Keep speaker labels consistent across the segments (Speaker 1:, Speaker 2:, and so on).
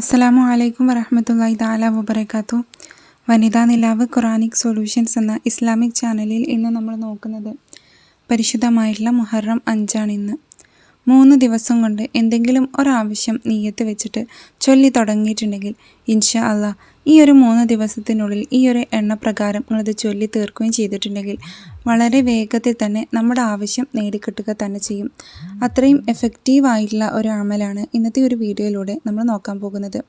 Speaker 1: അസ്സലാമു അലൈക്കും വറഹ്മത്തുള്ളാഹി തആല വബറകാതുഹു. വനിതാ നിലാവ് ഖുറാനിക് സൊല്യൂഷൻസ് എന്ന ഇസ്ലാമിക് ചാനലിൽ ഇന്ന് നമ്മൾ നോക്കുന്നത് പരിശുദ്ധമായിട്ടുള്ള മുഹറം 5 ഇന്ന്. 3 ദിവസം കൊണ്ട് എന്തെങ്കിലും ഒരാവശ്യം നീയത്ത് വെച്ചിട്ട് ചൊല്ലി തുടങ്ങിയിട്ടുണ്ടെങ്കിൽ ഇൻഷാ അള്ളാഹ് ഈ ഒരു 3 ദിവസത്തിനുള്ളിൽ ഈ ഒരു എണ്ണപ്രകാരം നിങ്ങളത് ചൊല്ലി തീർക്കുകയും ചെയ്തിട്ടുണ്ടെങ്കിൽ വളരെ വേഗത്തിൽ തന്നെ നമ്മുടെ ആവശ്യം നേടിക്കിട്ടുക തന്നെ ചെയ്യും. അത്രയും എഫക്റ്റീവായിട്ടുള്ള ഒരു അമലാണ് ഇന്നത്തെ ഒരു വീഡിയോയിലൂടെ നമ്മൾ നോക്കാൻ പോകുന്നത്.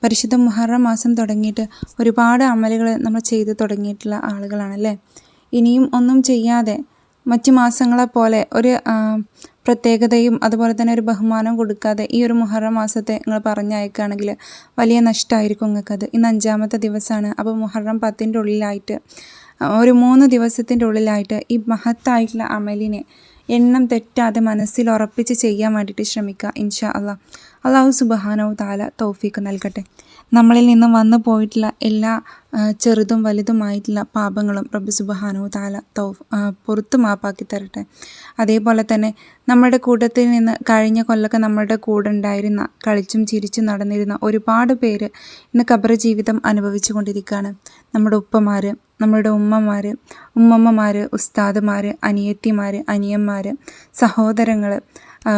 Speaker 1: പരിശുദ്ധ മുഹറം മാസം തുടങ്ങിയിട്ട് ഒരുപാട് അമലുകൾ നമ്മൾ ചെയ്ത് തുടങ്ങിയിട്ടുള്ള ആളുകളാണല്ലേ. ഇനിയും ഒന്നും ചെയ്യാതെ മറ്റ് മാസങ്ങളെപ്പോലെ ഒരു പ്രത്യേകതയും അതുപോലെ തന്നെ ഒരു ബഹുമാനം കൊടുക്കാതെ ഈ ഒരു മുഹറം മാസത്തെ നിങ്ങൾ പറഞ്ഞയക്കുകയാണെങ്കിൽ വലിയ നഷ്ടമായിരിക്കും നിങ്ങൾക്കത്. ഇന്ന് 5ാമത്തെ ദിവസമാണ്. അപ്പോൾ മുഹറം 10ൻ്റെ ഉള്ളിലായിട്ട് ഒരു 3 ദിവസത്തിൻ്റെ ഉള്ളിലായിട്ട് ഈ മഹത്തായിട്ടുള്ള അമലിനെ എണ്ണം തെറ്റാതെ മനസ്സിൽ ഉറപ്പിച്ച് ചെയ്യാൻ വേണ്ടിയിട്ട് ശ്രമിക്കുക. ഇൻഷാ അള്ളാഹ്. അള്ളാഹു സുബ്ഹാനഹു തആല തൗഫീഖ് നൽകട്ടെ. നമ്മളിൽ നിന്നും വന്നു പോയിട്ടുള്ള എല്ലാ ചെറുതും വലുതുമായിട്ടുള്ള പാപങ്ങളും റബ്ബ് സുബ്ഹാനഹു തആല പുറത്ത് മാപ്പാക്കി തരട്ടെ. അതേപോലെ തന്നെ നമ്മുടെ കൂട്ടത്തിൽ നിന്ന് കഴിഞ്ഞ കൊല്ലമൊക്കെ നമ്മുടെ കൂടെ ഉണ്ടായിരുന്ന കളിച്ചും ചിരിച്ചും നടന്നിരുന്ന ഒരുപാട് പേര് ഇന്ന് ഖബർ ജീവിതം അനുഭവിച്ചു കൊണ്ടിരിക്കുകയാണ്. നമ്മുടെ ഉപ്പമാർ, നമ്മുടെ ഉമ്മമ്മമാർ, ഉസ്താദുമാർ, അനിയത്തിമാർ, അനിയന്മാർ, സഹോദരങ്ങൾ,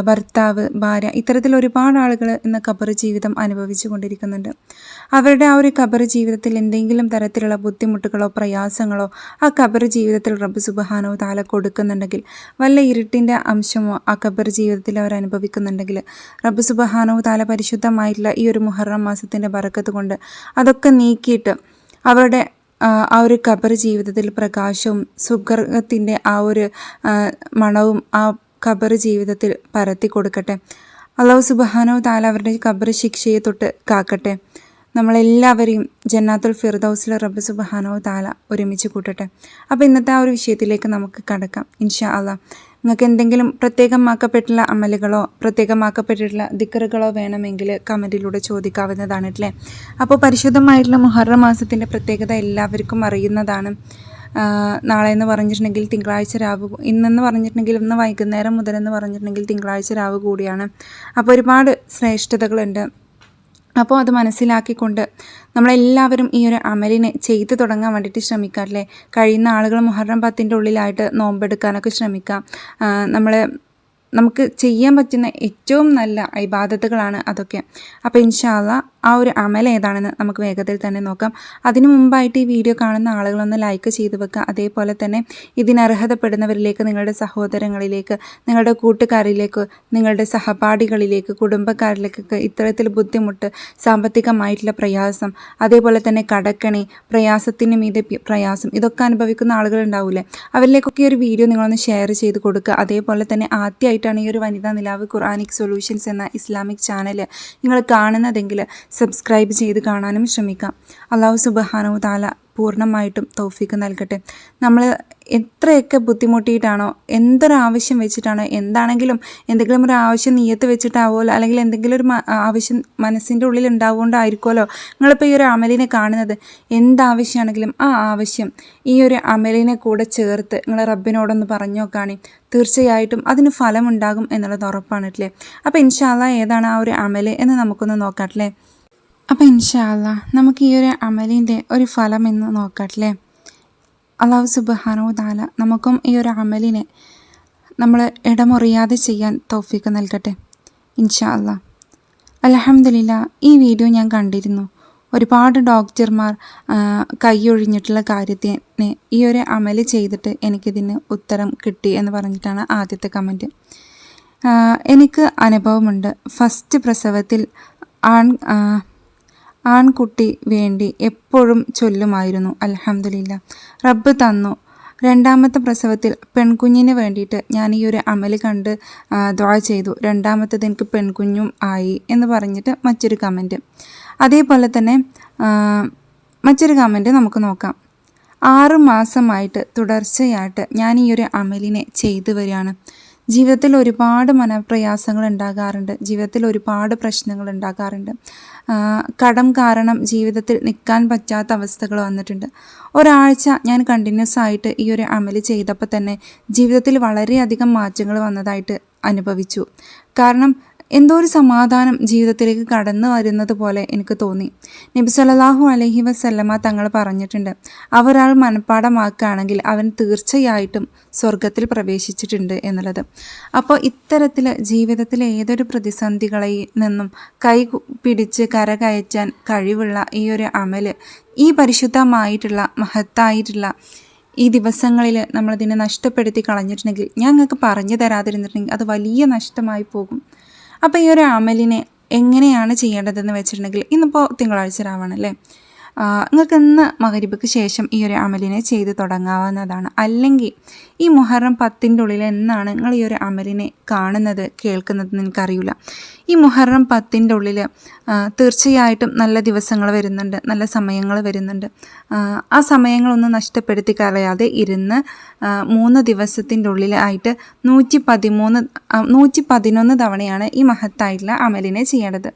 Speaker 1: ഭർത്താവ്, ഭാര്യ, ഇത്തരത്തിൽ ഒരുപാട് ആളുകൾ ഇന്ന് ഖബർ ജീവിതം അനുഭവിച്ചു കൊണ്ടിരിക്കുന്നുണ്ട്. അവരുടെ ആ ഒരു ഖബർ ജീവിതത്തിൽ എന്തെങ്കിലും തരത്തിലുള്ള ബുദ്ധിമുട്ടുകളോ പ്രയാസങ്ങളോ ആ ഖബർ ജീവിതത്തിൽ റബ്ബ് സുബ്ഹാനഹു തആല കൊടുക്കുന്നുണ്ടെങ്കിൽ, വല്ല ഇരുട്ടിൻ്റെ അംശമോ ആ ഖബർ ജീവിതത്തിൽ അവർ അനുഭവിക്കുന്നുണ്ടെങ്കിൽ റബ്ബ് സുബ്ഹാനഹു തആല പരിശുദ്ധമായിട്ടുള്ള ഈ ഒരു മുഹറം മാസത്തിൻ്റെ ബറക്കത്ത് കൊണ്ട് അതൊക്കെ നീക്കിയിട്ട് അവരുടെ ആ ഒരു ഖബർ ജീവിതത്തിൽ പ്രകാശവും സുഗർഗത്തിൻ്റെ ആ ഒരു മണവും ആ ഖബർ ജീവിതത്തിൽ പരത്തി കൊടുക്കട്ടെ. അല്ലാഹു സുബ്ഹാനഹു തആല അവരുടെ ഖബർ ശിക്ഷയെ തൊട്ട് കാക്കട്ടെ. നമ്മളെല്ലാവരെയും ജന്നാത്തുൽ ഫിർദൗസിൽ റബ്ബ് സുബ്ഹാനഹു തആല ഒരുമിച്ച് കൂട്ടട്ടെ. അപ്പോൾ ഇന്നത്തെ ആ ഒരു വിഷയത്തിലേക്ക് നമുക്ക് കടക്കാം ഇൻഷാ അള്ളാഹ്. നിങ്ങൾക്ക് എന്തെങ്കിലും പ്രത്യേകമാക്കപ്പെട്ടുള്ള അമലുകളോ പ്രത്യേകമാക്കപ്പെട്ടിട്ടുള്ള ദിക്റുകളോ വേണമെങ്കിൽ കമൻറ്റിലൂടെ ചോദിക്കാവുന്നതാണ് അല്ലേ. അപ്പോൾ പരിശുദ്ധമായിട്ടുള്ള മുഹറം മാസത്തിൻ്റെ പ്രത്യേകത എല്ലാവർക്കും അറിയുന്നതാണ്. നാളെ എന്ന് പറഞ്ഞിട്ടുണ്ടെങ്കിൽ തിങ്കളാഴ്ച രാവ്, ഇന്നെന്ന് പറഞ്ഞിട്ടുണ്ടെങ്കിൽ ഇന്ന് വൈകുന്നേരം മുതലെന്ന് പറഞ്ഞിട്ടുണ്ടെങ്കിൽ തിങ്കളാഴ്ച രാവ് കൂടിയാണ്. അപ്പോൾ ഒരുപാട് ശ്രേഷ്ഠതകളുണ്ട്. അപ്പോൾ അത് മനസ്സിലാക്കിക്കൊണ്ട് നമ്മളെല്ലാവരും ഈ ഒരു അമലിനെ ചെയ്തു തുടങ്ങാൻ വേണ്ടിയിട്ട് ശ്രമിക്കാറില്ലേ. കഴിയുന്ന ആളുകൾ മുഹറം 10ൻ്റെ ഉള്ളിലായിട്ട് നോമ്പെടുക്കാനൊക്കെ ശ്രമിക്കാം. നമുക്ക് ചെയ്യാൻ പറ്റുന്ന ഏറ്റവും നല്ല ഇബാദത്തുകളാണ് അതൊക്കെ. അപ്പോൾ ഇൻഷാ അള്ളാഹ് ആ ഒരു അമൽ ഏതാണെന്ന് നമുക്ക് വേഗത്തിൽ തന്നെ നോക്കാം. അതിനു മുമ്പായിട്ട് ഈ വീഡിയോ കാണുന്ന ആളുകളൊന്ന് ലൈക്ക് ചെയ്ത് വെക്കുക. അതേപോലെ തന്നെ ഇതിനർഹതപ്പെടുന്നവരിലേക്ക്, നിങ്ങളുടെ സഹോദരങ്ങളിലേക്ക്, നിങ്ങളുടെ കൂട്ടുകാരിലേക്ക്, നിങ്ങളുടെ സഹപാഠികളിലേക്ക്, കുടുംബക്കാരിലേക്കൊക്കെ ഇത്തരത്തിൽ ബുദ്ധിമുട്ട്, സാമ്പത്തികമായിട്ടുള്ള പ്രയാസം, അതേപോലെ തന്നെ കടക്കണി, പ്രയാസത്തിന് മീതെ പ്രയാസം, ഇതൊക്കെ അനുഭവിക്കുന്ന ആളുകളുണ്ടാവില്ലേ, അവരിലേക്കൊക്കെ ഒരു വീഡിയോ നിങ്ങളൊന്ന് ഷെയർ ചെയ്ത് കൊടുക്കുക. അതേപോലെ തന്നെ ആദ്യമായിട്ടാണ് ഈ ഒരു വനിതാ നിലാവ് ഖുറാനിക് സൊല്യൂഷൻസ് എന്ന ഇസ്ലാമിക് ചാനൽ നിങ്ങൾ കാണുന്നതെങ്കിൽ സബ്സ്ക്രൈബ് ചെയ്ത് കാണാനും ശ്രമിക്കാം. അല്ലാഹു സുബ്ഹാനഹു തആല പൂർണ്ണമായിട്ടും തൗഫീഖ് നൽകട്ടെ. നമ്മൾ എത്രയൊക്കെ ബുദ്ധിമുട്ടിയിട്ടാണോ, എന്തൊരാവശ്യം വെച്ചിട്ടാണോ, എന്തെങ്കിലും ഒരു ആവശ്യം നീയത്ത് വെച്ചിട്ടാവുമല്ലോ, അല്ലെങ്കിൽ എന്തെങ്കിലും ഒരു ആവശ്യം മനസ്സിൻ്റെ ഉള്ളിൽ ഉണ്ടാവുകൊണ്ടായിരിക്കുമല്ലോ നിങ്ങളിപ്പോൾ ഈ ഒരു അമലിനെ കാണുന്നത്. എന്താവശ്യമാണെങ്കിലും ആ ആവശ്യം ഈ ഒരു അമലിനെ കൂടെ ചേർത്ത് നിങ്ങൾ റബ്ബിനോടൊന്ന് പറഞ്ഞു നോക്കുകയാണെങ്കിൽ തീർച്ചയായിട്ടും അതിന് ഫലമുണ്ടാകും എന്നുള്ളത് ഉറപ്പാണ് അല്ലേ. അപ്പോൾ ഇൻഷാ അല്ലാഹ് ഏതാണ് ആ ഒരു അമൽ എന്ന് നമുക്കൊന്ന് നോക്കാമല്ലേ. അപ്പോൾ ഇൻഷാ അല്ലാഹ് നമുക്ക് ഈ ഒരു അമലിൻ്റെ ഒരു ഫലം എന്ന് നോക്കാമല്ലേ. അല്ലാഹു സുബ്ഹാനഹു തആല നമുക്കും ഈ ഒരു അമലിനെ നമ്മൾ ഇടമുറിയാതെ ചെയ്യാൻ തൗഫീഖ് നൽകട്ടെ ഇൻഷാ അല്ലാഹ്. അൽഹംദുലില്ലാഹ്, ഈ വീഡിയോ ഞാൻ കണ്ടിരുന്നു. ഒരുപാട് ഡോക്ടർമാർ കൈയൊഴിഞ്ഞിട്ടുള്ള കാര്യത്തിന് ഈ ഒരു അമൽ ചെയ്തിട്ട് എനിക്കിതിന് ഉത്തരം കിട്ടി എന്ന് പറഞ്ഞിട്ടാണ് ആദ്യത്തെ കമൻറ്റ്. എനിക്ക് അനുഭവമുണ്ട്. ഫസ്റ്റ് പ്രസവത്തിൽ ആൺകുട്ടി വേണ്ടി എപ്പോഴും ചൊല്ലുമായിരുന്നു. അൽഹംദുലില്ലാഹ്, റബ്ബ് തന്നു. 2ാമത്തെ പ്രസവത്തിൽ പെൺകുഞ്ഞിന് വേണ്ടിയിട്ട് ഞാൻ ഈ ഒരു അമൽ കണ്ട് ദുആ ചെയ്തു. 2ാമത്തത് എനിക്ക് പെൺകുഞ്ഞും ആയി എന്ന് പറഞ്ഞിട്ട് മറ്റൊരു കമൻറ്റ്. അതേപോലെ തന്നെ മറ്റൊരു കമൻറ്റ് നമുക്ക് നോക്കാം. 6 മാസമായിട്ട് തുടർച്ചയായിട്ട് ഞാൻ ഈ ഒരു അമലിനെ ചെയ്തു വരികയാണ്. ജീവിതത്തിൽ ഒരുപാട് മനപ്രയാസങ്ങൾ ഉണ്ടാകാറുണ്ട്. ജീവിതത്തിൽ ഒരുപാട് പ്രശ്നങ്ങൾ ഉണ്ടാകാറുണ്ട്. കടം കാരണം ജീവിതത്തിൽ നിൽക്കാൻ പറ്റാത്ത അവസ്ഥകൾ വന്നിട്ടുണ്ട്. ഒരാഴ്ച ഞാൻ കണ്ടിന്യൂസ് ആയിട്ട് ഈ ഒരു അമൽ ചെയ്തപ്പോൾ തന്നെ ജീവിതത്തിൽ വളരെയധികം മാറ്റങ്ങൾ വന്നതായിട്ട് അനുഭവിച്ചു. കാരണം എന്തോ ഒരു സമാധാനം ജീവിതത്തിലേക്ക് കടന്നു വരുന്നത് പോലെ എനിക്ക് തോന്നി. നബി സല്ലല്ലാഹു അലൈഹി വസല്ലമ തങ്ങൾ പറഞ്ഞിട്ടുണ്ട്, ഒരാൾ മനഃപ്പാഠമാക്കുകയാണെങ്കിൽ അവൻ തീർച്ചയായിട്ടും സ്വർഗത്തിൽ പ്രവേശിച്ചിട്ടുണ്ട് എന്നുള്ളത്. അപ്പോൾ ഇത്തരത്തിൽ ജീവിതത്തിലെ ഏതൊരു പ്രതിസന്ധികളിൽ നിന്നും കൈ പിടിച്ച് കരകയറ്റാൻ കഴിവുള്ള ഈ ഒരു അമൽ, ഈ പരിശുദ്ധമായിട്ടുള്ള മഹത്തായിട്ടുള്ള ഈ ദിവസങ്ങളിൽ നമ്മളതിനെ നഷ്ടപ്പെടുത്തി കളഞ്ഞിട്ടുണ്ടെങ്കിൽ, ഞങ്ങൾക്ക് പറഞ്ഞു തരാതിരുന്നിട്ടുണ്ടെങ്കിൽ അത് വലിയ നഷ്ടമായി പോകും. അപ്പോൾ ഈ ഒരു അമലിനെ എങ്ങനെയാണ് ചെയ്യേണ്ടതെന്ന് വെച്ചിട്ടുണ്ടെങ്കിൽ, ഇന്നിപ്പോൾ തിങ്കളാഴ്ച രാവാണല്ലേ, നിങ്ങൾക്ക് ഇന്ന് മഗ്‌രിബിക്ക് ശേഷം ഈ ഒരു അമലിനെ ചെയ്ത് തുടങ്ങാവുന്നതാണ്. അല്ലെങ്കിൽ ഈ മുഹറം 10-ൻ്റെ ഉള്ളിൽ എന്നാണ് നിങ്ങൾ ഈ ഒരു അമലിനെ കാണുന്നത് കേൾക്കുന്നതെന്ന് എനിക്കറിയില്ല. ഈ മുഹറം 10-ൻ്റെ ഉള്ളിൽ തീർച്ചയായിട്ടും നല്ല ദിവസങ്ങൾ വരുന്നുണ്ട്, നല്ല സമയങ്ങൾ വരുന്നുണ്ട്. ആ സമയങ്ങളൊന്നും നഷ്ടപ്പെടുത്തി കളയാതെ ഇരുന്ന് 3 ദിവസത്തിൻ്റെ ഉള്ളിലായിട്ട് 111 തവണയാണ് ഈ മഹത്തായിട്ടുള്ള അമലിനെ ചെയ്യേണ്ടത്.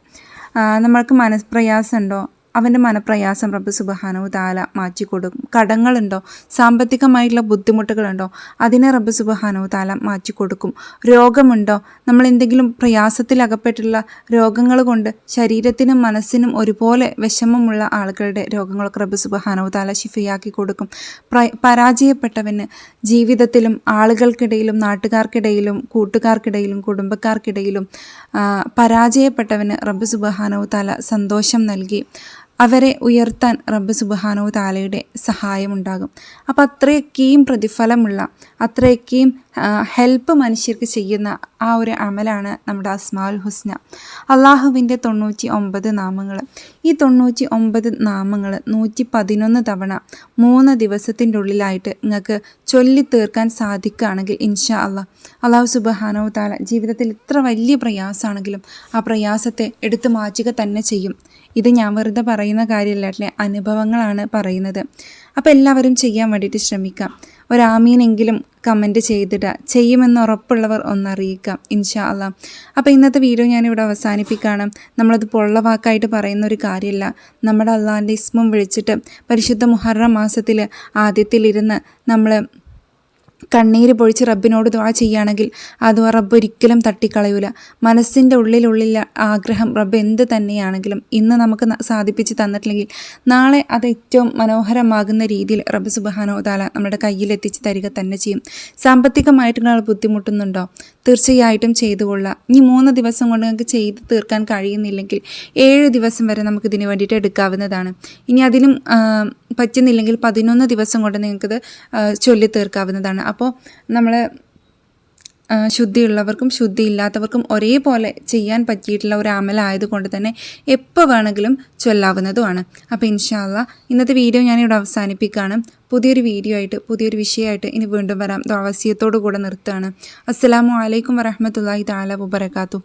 Speaker 1: നമ്മൾക്ക് മനഃപ്രയാസമുണ്ടോ? അവൻ്റെ മനഃപ്രയാസം റബ്ബ് സുബ്ഹാനഹു തആല മാറ്റിക്കൊടുക്കും. കടങ്ങളുണ്ടോ? സാമ്പത്തികമായിട്ടുള്ള ബുദ്ധിമുട്ടുകളുണ്ടോ? അതിനെ റബ്ബ് സുബ്ഹാനഹു തആല മാറ്റിക്കൊടുക്കും. രോഗമുണ്ടോ? നമ്മൾ എന്തെങ്കിലും പ്രയാസത്തിലകപ്പെട്ടുള്ള രോഗങ്ങൾ കൊണ്ട് ശരീരത്തിനും മനസ്സിനും ഒരുപോലെ വിഷമമുള്ള ആളുകളുടെ രോഗങ്ങളൊക്കെ റബ്ബ് സുബ്ഹാനഹു തആല ശിഫയാക്കി കൊടുക്കും. പരാജയപ്പെട്ടവന് ജീവിതത്തിലും ആളുകൾക്കിടയിലും നാട്ടുകാർക്കിടയിലും കൂട്ടുകാർക്കിടയിലും കുടുംബക്കാർക്കിടയിലും പരാജയപ്പെട്ടവന് റബ്ബ് സുബ്ഹാനഹു തആല സന്തോഷം നൽകി അവരെ ഉയർത്താൻ റബ്ബ് സുബ്ഹാനഹു തആലയുടെ സഹായമുണ്ടാകും. അപ്പോൾ അത്രയൊക്കെയും പ്രതിഫലമുള്ള, അത്രയൊക്കെയും ഹെൽപ്പ് മനുഷ്യർക്ക് ചെയ്യുന്ന ആ ഒരു അമലാണ് നമ്മുടെ അസ്മാഉൽ ഹുസ്ന, അള്ളാഹുവിൻ്റെ 99 നാമങ്ങൾ. ഈ 99 നാമങ്ങൾ 111 തവണ 3 ദിവസത്തിൻ്റെ ഉള്ളിലായിട്ട് നിങ്ങൾക്ക് ചൊല്ലി തീർക്കാൻ സാധിക്കുകയാണെങ്കിൽ ഇൻഷാ അള്ളാഹു സുബ്ഹാനഹു തആല ജീവിതത്തിൽ എത്ര വലിയ പ്രയാസമാണെങ്കിലും ആ പ്രയാസത്തെ എടുത്തു മാറ്റുക തന്നെ ചെയ്യും. ഇത് ഞാൻ വെറുതെ പറയുന്ന കാര്യമല്ല, അനുഭവങ്ങളാണ് പറയുന്നത്. അപ്പോൾ എല്ലാവരും ചെയ്യാൻ വേണ്ടിയിട്ട് ശ്രമിക്കാം. ഒരാമീനെങ്കിലും കമൻറ്റ് ചെയ്തിടുക, ചെയ്യുമെന്ന് ഉറപ്പുള്ളവർ ഒന്നറിയിക്കാം ഇൻഷാ അള്ളാഹ്. അപ്പോൾ ഇന്നത്തെ വീഡിയോ ഞാനിവിടെ അവസാനിപ്പിക്കുകയാണ്. നമ്മളത് പൊള്ള വാക്കായിട്ട് പറയുന്ന ഒരു കാര്യമല്ല. നമ്മുടെ അള്ളാഹിൻ്റെ ഇസ്മും വിളിച്ചിട്ട് പരിശുദ്ധ മുഹറം മാസത്തിൽ ആദ്യത്തിലിരുന്ന് നമ്മൾ കണ്ണീര് പൊഴിച്ച് റബ്ബിനോട് ദുആ ചെയ്യുകയാണെങ്കിൽ ആ ദുആ റബ്ബ് ഒരിക്കലും തട്ടിക്കളയൂല. മനസ്സിൻ്റെ ഉള്ളിലുള്ള ആഗ്രഹം റബ്ബ് എന്ത് തന്നെയാണെങ്കിലും ഇന്ന് നമുക്ക് സാധിപ്പിച്ച് തന്നിട്ടില്ലെങ്കിൽ നാളെ അത് ഏറ്റവും മനോഹരമാകുന്ന രീതിയിൽ റബ്ബ് സുബ്ഹാനഹു തആല നമ്മുടെ കയ്യിലെത്തിച്ച് തരിക തന്നെ ചെയ്യും. സാമ്പത്തികമായിട്ട് നിങ്ങൾ ബുദ്ധിമുട്ടുന്നുണ്ടോ? തീർച്ചയായിട്ടും ചെയ്തുകൊള്ളുക. ഇനി 3 ദിവസം കൊണ്ട് നിങ്ങൾക്ക് ചെയ്ത് തീർക്കാൻ കഴിയുന്നില്ലെങ്കിൽ 7 ദിവസം വരെ നമുക്ക് ഇതിന് വേണ്ടിയിട്ട് എടുക്കാവുന്നതാണ്. ഇനി അതിനും പറ്റുന്നില്ലെങ്കിൽ 11 ദിവസം കൊണ്ട് നിങ്ങൾക്കിത് ചൊല്ലി തീർക്കാവുന്നതാണ്. അപ്പോൾ നമ്മൾ ശുദ്ധിയുള്ളവർക്കും ശുദ്ധിയില്ലാത്തവർക്കും ഒരേപോലെ ചെയ്യാൻ പറ്റിയിട്ടുള്ള ഒരു അമലായതുകൊണ്ട് തന്നെ എപ്പോൾ വേണമെങ്കിലും ചൊല്ലാവുന്നതുമാണ്. അപ്പോൾ ഇൻഷാ അള്ളാഹ് ഇന്നത്തെ വീഡിയോ ഞാനിവിടെ അവസാനിപ്പിക്കുകയാണ്. പുതിയൊരു വീഡിയോ ആയിട്ട് പുതിയൊരു വിഷയമായിട്ട് ഇനി വീണ്ടും വരാം. ദുആ വസിയത്തോടു കൂടെ നിർത്തുകയാണ്. അസ്സലാമു അലൈക്കും വറഹ്മത്തുള്ളാഹി തആല വബറകാതുഹു.